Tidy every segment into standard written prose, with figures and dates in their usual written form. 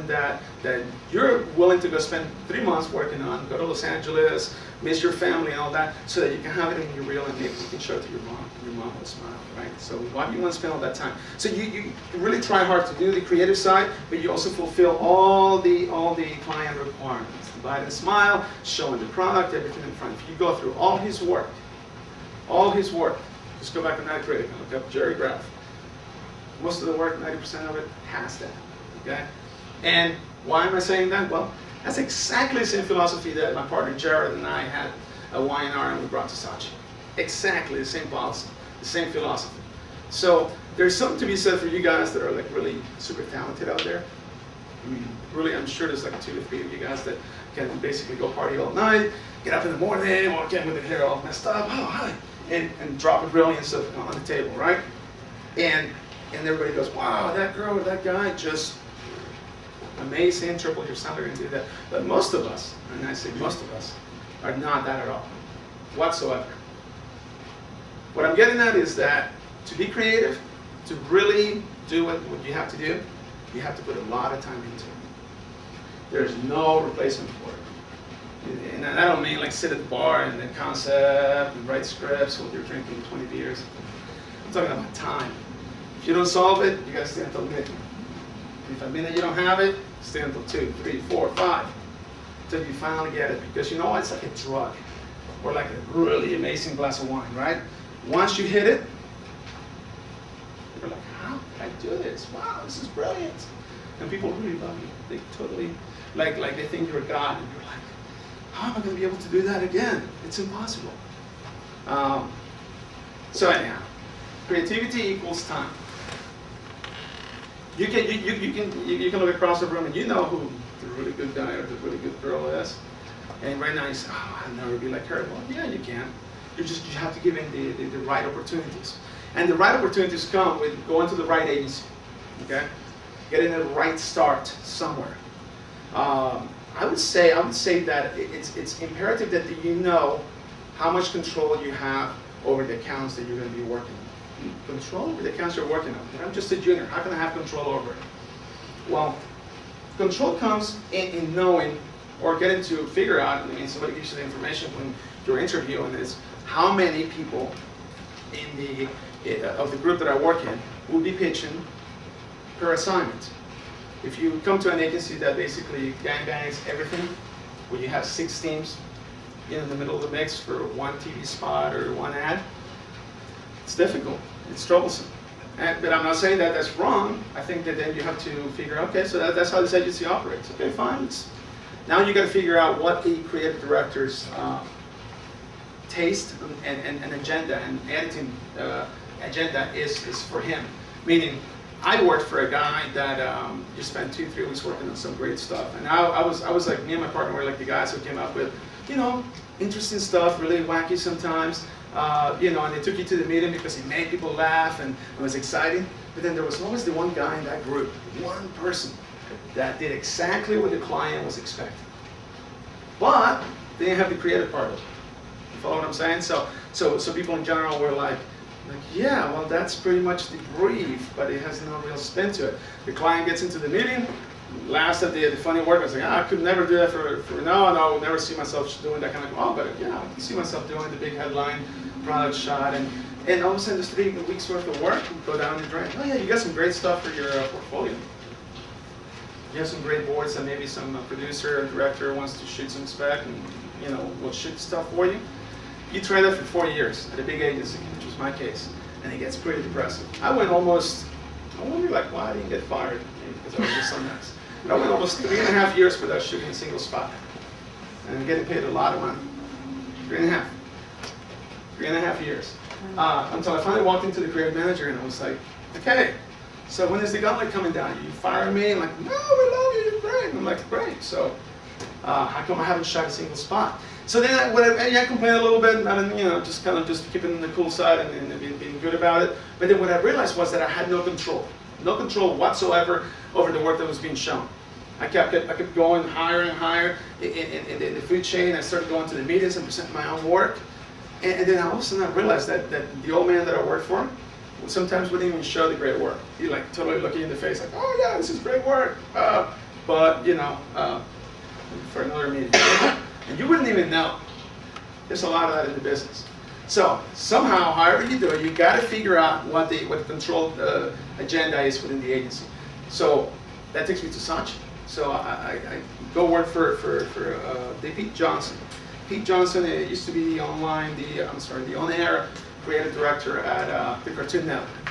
something that you're willing to go spend 3 months working on, go to Los Angeles, miss your family and all that, so that you can have it in your reel and maybe you can show it to your mom will smile, right? So why do you want to spend all that time? So you really try hard to do the creative side, but you also fulfill all the client requirements. The bite and smile, showing the product, everything in front. If you go through all his work, just go back to Night Critic and look up Jerry Graff. Most of the work, 90% of it, has that, okay? And why am I saying that? Well, that's exactly the same philosophy that my partner Jared and I had at Y&R and we brought to Saatchi. Exactly the same policy, the same philosophy. So there's something to be said for you guys that are like really super talented out there. I mean, really, I'm sure there's like 2 to 3 of you guys that can basically go party all night, get up in the morning, walk in with their hair all messed up, oh, hi, and drop a brilliance on the table, right? And everybody goes, wow, that girl or that guy just amazing, triple your salary and do that. But most of us, and I say most of us, are not that at all, whatsoever. What I'm getting at is that to be creative, to really do what you have to do, you have to put a lot of time into it. There's no replacement for it. And I don't mean like sit at the bar and then concept and write scripts while you're drinking 20 beers. I'm talking about time. If you don't solve it, you gotta stay until midnight. If I mean that you don't have it, stay until 2, 3, 4, 5, until you finally get it. Because you know what? It's like a drug, or like a really amazing glass of wine, right? Once you hit it, you're like, how did I do this? Wow, this is brilliant. And people really love you. They totally, like they think you're God, and you're like, how am I going to be able to do that again? It's impossible. So anyhow, creativity equals time. You can look across the room and you know who the really good guy or the really good girl is. And right now you say, oh, I'll never be like her. Well, yeah, you can. You have to give in the right opportunities. And the right opportunities come with going to the right agency, okay? Getting a right start somewhere. I would say that it's imperative that you know how much control you have over the accounts that you're going to be working on. Control over the accounts you're working on. But I'm just a junior. How can I have control over it? Well, control comes in knowing or getting to figure out. I mean, somebody gives you the information when you're interviewing is how many people in of the group that I work in will be pitching per assignment. If you come to an agency that basically gangbangs everything, where you have 6 teams in the middle of the mix for one TV spot or one ad, it's difficult. It's troublesome. But I'm not saying that that's wrong. I think that then you have to figure, okay, so that's how this agency operates. Okay, fine. Now you got to figure out what the creative director's taste and agenda and editing agenda is for him. Meaning, I worked for a guy that just spent 2-3 weeks working on some great stuff, and I was like, me and my partner were like the guys who came up with, you know, interesting stuff, really wacky sometimes. You know, and they took you to the meeting because it made people laugh and it was exciting. But then there was always the one guy in that group, one person, that did exactly what the client was expecting. But they didn't have the creative part of it. You follow what I'm saying? So people in general were like, yeah, well, that's pretty much the brief, but it has no real spin to it. The client gets into the meeting, laughs at the funny work. I was like, I could never do that no, I would never see myself doing that kind of, oh, but yeah, I can see myself doing the big headline product shot, and all of a sudden there's 3 weeks worth of work, you go down the drain. Oh yeah, you got some great stuff for your portfolio. You have some great boards that maybe some producer or director wants to shoot some spec and, you know, will shoot stuff for you. You try that for 4 years at a big agency, which was my case, and it gets pretty depressing. I wonder like why I didn't get fired, maybe because I was just so nice. But I went almost 3.5 years without shooting a single spot, and getting paid a lot of money. 3.5 years. Until I finally walked into the creative manager and I was like, okay, so when is the gauntlet coming down? You fire me? And like, no, we love you, you're great. And I'm like, great. So how come I haven't shot a single spot? So then I complained a little bit, and, you know, just keeping the cool side and being good about it. But then what I realized was that I had no control whatsoever over the work that was being shown. I kept going higher and higher in the food chain. I started going to the meetings and presenting my own work. And then all of a sudden I realized that the old man that I worked for sometimes wouldn't even show the great work. He'd like totally look you in the face like, oh yeah, this is great work. But but you know, for another meeting. And you wouldn't even know. There's a lot of that in the business. So somehow, however you do it, you got to figure out what the controlled agenda is within the agency. So that takes me to Saatchi. So I go work for Pete Johnson. Pete Johnson used to be the on-air creative director at the Cartoon Network.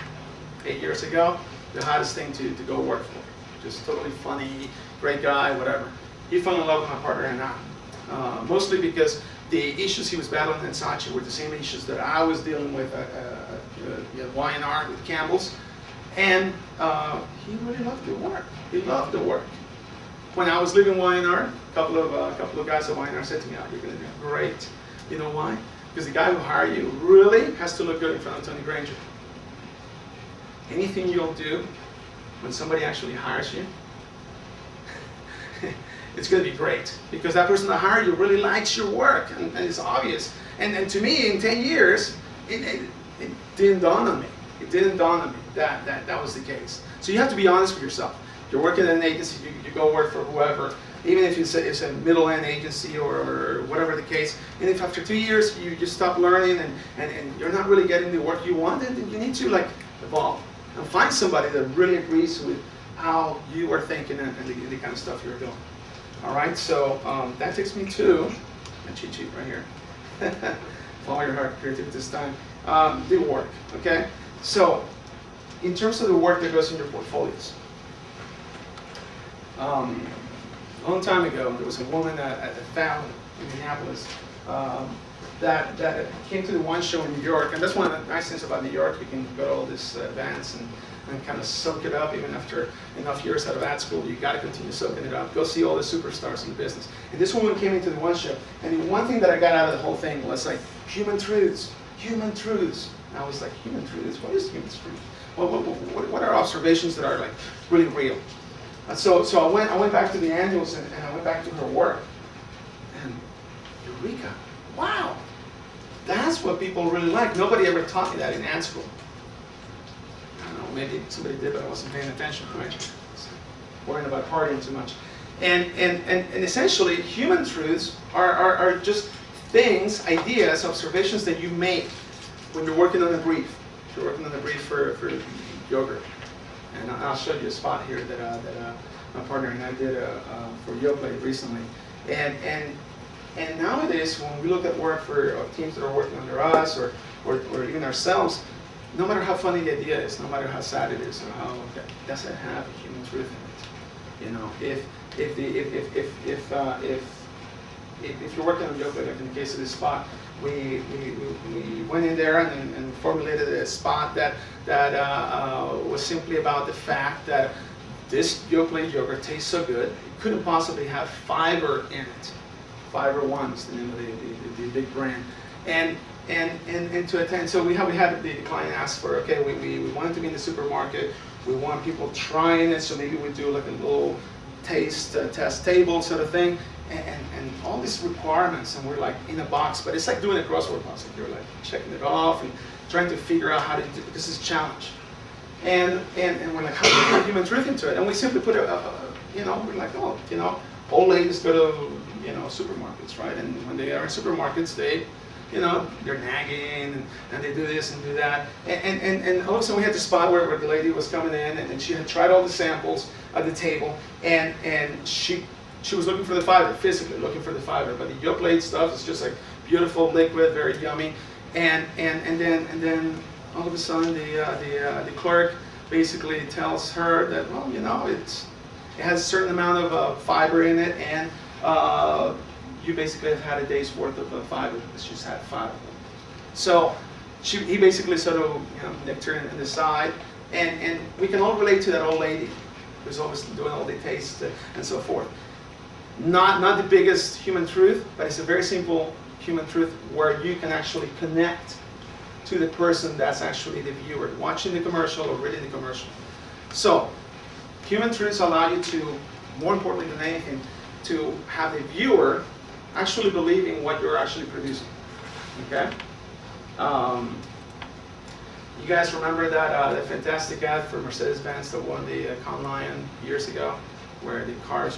8 years ago, the hottest thing to go work for. Just totally funny, great guy, whatever. He fell in love with my partner and I. Mostly because the issues he was battling in Saatchi were the same issues that I was dealing with at Y&R with Campbell's. And he really loved the work. He loved the work. When I was leaving Y&R, a couple of guys at Y&R said to me, "Oh, you're going to do great." You know why? Because the guy who hired you really has to look good in front of Tony Granger. Anything you'll do when somebody actually hires you, it's going to be great, because that person that hired you really likes your work, and it's obvious. And to me, in 10 years, it didn't dawn on me. It didn't dawn on me that was the case. So you have to be honest with yourself. You're working at an agency, you go work for whoever, even if it's a middle-end agency or whatever the case, and if after 2 years you just stop learning and you're not really getting the work you want, then you need to like evolve and find somebody that really agrees with how you are thinking and the kind of stuff you're doing. All right, so that takes me to my cheat sheet right here. Follow your heart, creativity this time. The work, okay? So in terms of the work that goes in your portfolios, a long time ago, there was a woman at the Fallon in Minneapolis that came to the wine show in New York, and that's one of the nice things about New York. You can go to all these events and kind of soak it up. Even after enough years out of ad school, you got to continue soaking it up. Go see all the superstars in the business. And this woman came into the wine show, and the one thing that I got out of the whole thing was like human truths, human truths. And I was like, human truths? What is human truth? What are observations that are like really real? And so I went back to the annuals and I went back to her work, and eureka! Wow, that's what people really like. Nobody ever taught me that in ad school. I don't know, maybe somebody did, but I wasn't paying attention. Right? Worrying about partying too much. And essentially, human truths are just things, ideas, observations that you make when you're working on a brief. If you're working on a brief for yogurt. And I'll show you a spot here that my partner and I did for Yoplait recently. And nowadays, when we look at work for teams that are working under us or even ourselves, no matter how funny the idea is, no matter how sad it is, or how it doesn't have a human truth in it. You know, if you're working on Yoplait, like in the case of this spot, we went in there and formulated a spot that was simply about the fact that this Yoplait yogurt tastes so good, it couldn't possibly have fiber in it. Fiber One is the name of the big brand. And to attend, so we had the client ask for, okay, we want it to be in the supermarket, we want people trying it, so maybe we do like a little taste test table sort of thing. And all these requirements, and we're like in a box, but it's like doing a crossword puzzle. You're like checking it off and trying to figure out how to do it. This is a challenge. And we're like, how do we put human truth into it? And we simply put we're like, oh, old ladies go to, supermarkets, right? And when they are in supermarkets, they, they're nagging and they do this and do that. And all of a sudden we had the spot where the lady was coming in and she had tried all the samples at the table, and she was looking for the fiber, physically looking for the fiber, but the Yoplait stuff is just like beautiful, liquid, very yummy. And then all of a sudden the clerk basically tells her that, well, it has a certain amount of fiber in it, and you basically have had a day's worth of fiber because she's had 5 of them. So he basically sort of nicked her in the side, and we can all relate to that old lady who's always doing all the tastes and so forth. Not the biggest human truth, but it's a very simple human truth where you can actually connect to the person that's actually the viewer, watching the commercial or reading the commercial. So, human truths allow you to, more importantly than anything, to have a viewer actually believing what you're actually producing. Okay? You guys remember that fantastic ad for Mercedes-Benz that won the Cannes Lion years ago? where the cars,